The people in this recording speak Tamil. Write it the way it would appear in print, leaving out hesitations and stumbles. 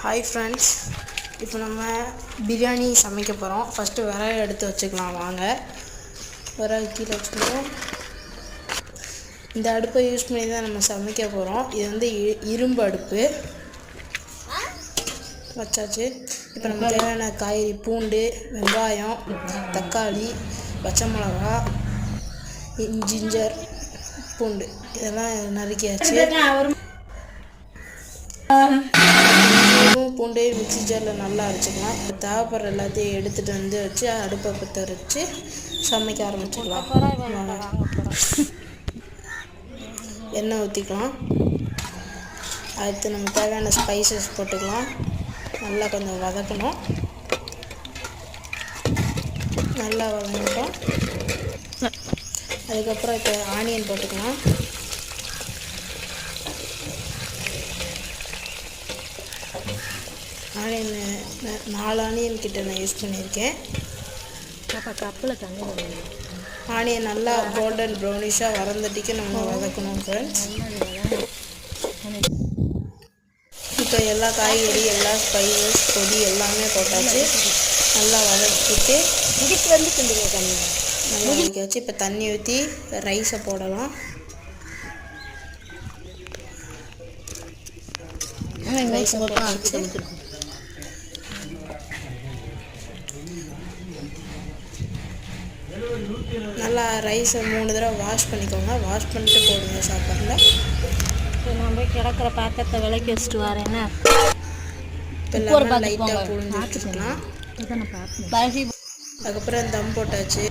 ஹாய் ஃப்ரெண்ட்ஸ், இப்போ நம்ம பிரியாணி சமைக்க போகிறோம். ஃபஸ்ட்டு விறகு எடுத்து வச்சுக்கலாம். வாங்க, விறகு கீழே வச்சுக்கணும். இந்த அடுப்பை யூஸ் பண்ணி தான் நம்ம சமைக்க போகிறோம். இது வந்து இரும்பு அடுப்பு வச்சாச்சு. இப்போ நம்ம தேவையான காய்கறி பூண்டு, வெங்காயம், தக்காளி, பச்சை மிளகா, ஜிஞ்சர், பூண்டு இதெல்லாம் நறுக்கியாச்சு. பூண்டு மிக்ஸி ஜாரில் நல்லா அரைச்சிக்கலாம். தேவைப்படுற எல்லாத்தையும் எடுத்துகிட்டு வந்து வச்சு அடுப்பை பற்ற வச்சு சமைக்க ஆரம்பிச்சிடலாம். எண்ணெய் ஊற்றிக்கலாம். அடுத்து நம்ம தேவையான ஸ்பைசஸ் போட்டுக்கலாம். நல்லா கொஞ்சம் வதக்கணும். நல்லா வதங்கிட்டோம். அதுக்கப்புறம் இப்போ ஆனியன் போட்டுக்கலாம். ஆனியன் 4 ஆனியன் கிட்ட நான் யூஸ் பண்ணியிருக்கேன். ஆனியன் நல்லா கோல்டன் ப்ரௌனிஷாக வரந்தட்டிக்கு நம்ம வதக்கணும் ஃப்ரெண்ட்ஸ். இப்போ எல்லா காய்கறி, எல்லா ஸ்பைசஸ், பொடி எல்லாமே போட்டாச்சு. நல்லா வதக்கிட்டு நல்லா வதக்கியாச்சு. இப்போ தண்ணி ஊற்றி ரைஸை போடலாம். ரைஸை போட்டாச்சு. நல்லா ரைஸை 3 தடவை வாஷ் பண்ணிக்கோங்க. வாஷ் பண்ணிட்டு போடுங்க சாப்பாடில். நான் போய் கிடக்கிற பாத்திரத்தை விளக்கி வச்சுட்டு வரேன்னா இப்போ லைட்டாக புழிஞ்சு வச்சுக்கலாம். அதுக்கப்புறம் தம் போட்டாச்சு.